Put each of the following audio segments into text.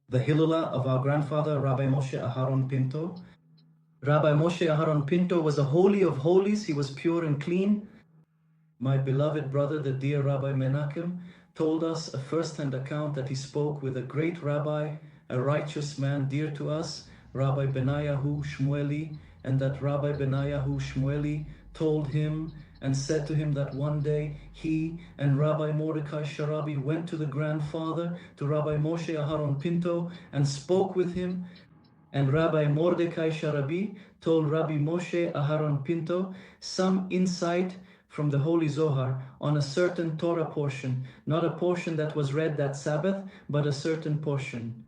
the Hilula of our grandfather, Rabbi Moshe Aharon Pinto. Rabbi Moshe Aharon Pinto was a holy of holies. He was pure and clean. My beloved brother, the dear Rabbi Menachem, told us a first-hand account that he spoke with a great rabbi, a righteous man dear to us, Rabbi Benayahu Shmueli, and that Rabbi Benayahu Shmueli told him and said to him that one day he and Rabbi Mordecai Sharabi went to the grandfather, to Rabbi Moshe Aharon Pinto, and spoke with him. And Rabbi Mordecai Sharabi told Rabbi Moshe Aharon Pinto some insight from the Holy Zohar on a certain Torah portion, not a portion that was read that Sabbath, but a certain portion.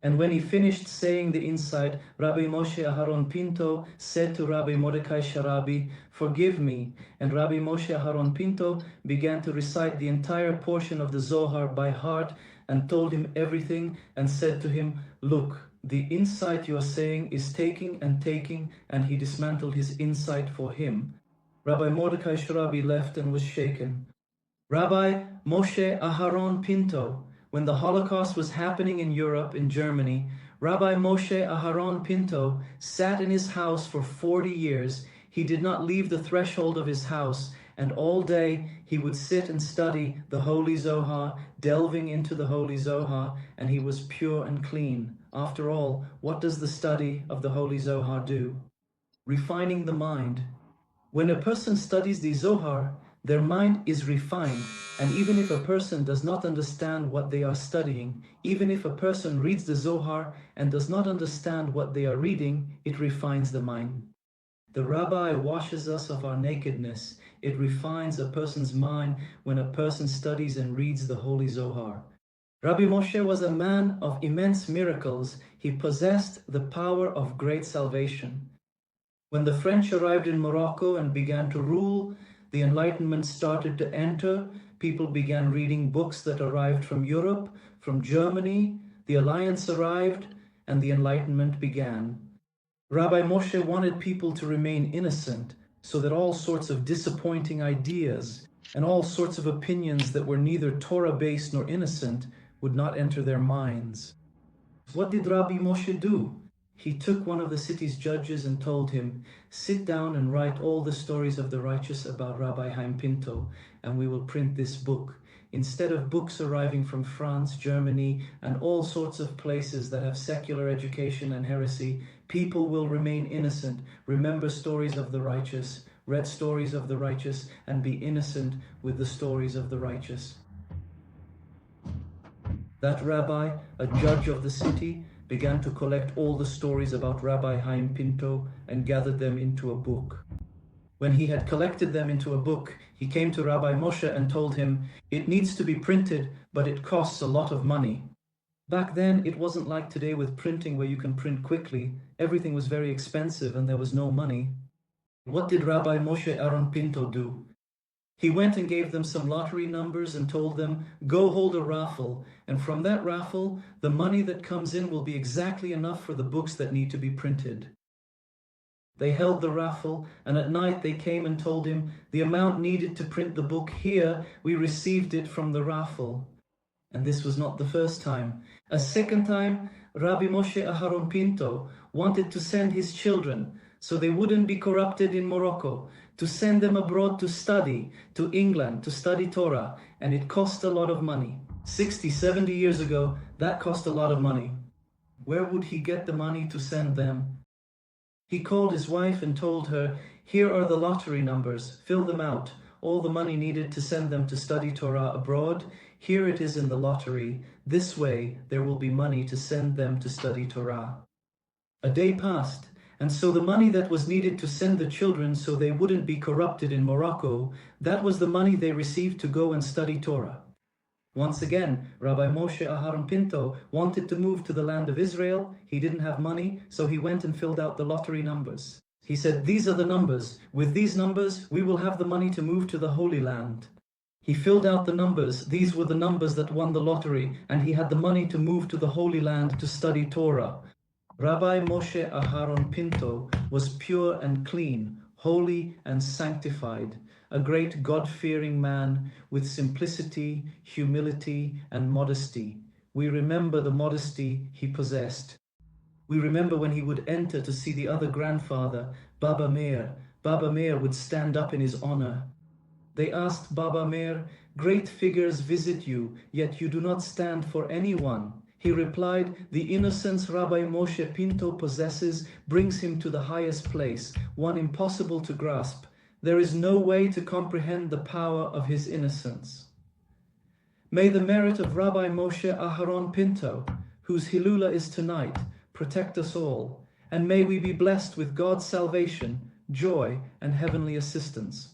And when he finished saying the insight, Rabbi Moshe Aharon Pinto said to Rabbi Mordecai Sharabi, "Forgive me." And Rabbi Moshe Aharon Pinto began to recite the entire portion of the Zohar by heart and told him everything and said to him, "Look, the insight you are saying is taking, and he dismantled his insight for him." Rabbi Mordecai Sharabi left and was shaken. Rabbi Moshe Aharon Pinto, when the Holocaust was happening in Europe, in Germany, Rabbi Moshe Aharon Pinto sat in his house for 40 years. He did not leave the threshold of his house, and all day he would sit and study the Holy Zohar, delving into the Holy Zohar, and he was pure and clean. After all, what does the study of the Holy Zohar do? Refining the mind. When a person studies the Zohar, their mind is refined, and even if a person does not understand what they are studying, even if a person reads the Zohar and does not understand what they are reading, it refines the mind. The Rabbi washes us of our nakedness. It refines a person's mind when a person studies and reads the Holy Zohar. Rabbi Moshe was a man of immense miracles. He possessed the power of great salvation. When the French arrived in Morocco and began to rule, the Enlightenment started to enter. People began reading books that arrived from Europe, from Germany. The Alliance arrived, and the Enlightenment began. Rabbi Moshe wanted people to remain innocent, so that all sorts of disappointing ideas and all sorts of opinions that were neither Torah-based nor innocent would not enter their minds. What did Rabbi Moshe do? He took one of the city's judges and told him, "Sit down and write all the stories of the righteous about Rabbi Chaim Pinto, and we will print this book." Instead of books arriving from France, Germany, and all sorts of places that have secular education and heresy, people will remain innocent, remember stories of the righteous, read stories of the righteous, and be innocent with the stories of the righteous. That rabbi, a judge of the city, began to collect all the stories about Rabbi Chaim Pinto and gathered them into a book. When he had collected them into a book, he came to Rabbi Moshe and told him, "It needs to be printed, but it costs a lot of money." Back then, it wasn't like today with printing where you can print quickly. Everything was very expensive and there was no money. What did Rabbi Moshe Aharon Pinto do? He went and gave them some lottery numbers and told them, "Go hold a raffle, and from that raffle, the money that comes in will be exactly enough for the books that need to be printed." They held the raffle, and at night they came and told him, "The amount needed to print the book here, we received it from the raffle." And this was not the first time. A second time, Rabbi Moshe Aharon Pinto wanted to send his children, so they wouldn't be corrupted in Morocco, to send them abroad to study, to England, to study Torah, and it cost a lot of money. 60, 70 years ago, that cost a lot of money. Where would he get the money to send them? He called his wife and told her, "Here are the lottery numbers, fill them out. All the money needed to send them to study Torah abroad, here it is in the lottery. This way, there will be money to send them to study Torah." A day passed, and so the money that was needed to send the children so they wouldn't be corrupted in Morocco, that was the money they received to go and study Torah. Once again, Rabbi Moshe Aharon Pinto wanted to move to the land of Israel. He didn't have money, so he went and filled out the lottery numbers. He said, "These are the numbers. With these numbers, we will have the money to move to the Holy Land." He filled out the numbers. These were the numbers that won the lottery, and he had the money to move to the Holy Land to study Torah. Rabbi Moshe Aharon Pinto was pure and clean, holy and sanctified, a great God-fearing man with simplicity, humility, and modesty. We remember the modesty he possessed. We remember when he would enter to see the other grandfather, Baba Meir. Baba Meir would stand up in his honor. They asked Baba Meir, "Great figures visit you, yet you do not stand for anyone." He replied, "The innocence Rabbi Moshe Pinto possesses brings him to the highest place, one impossible to grasp. There is no way to comprehend the power of his innocence." May the merit of Rabbi Moshe Aharon Pinto, whose Hilula is tonight, protect us all, and may we be blessed with God's salvation, joy, and heavenly assistance.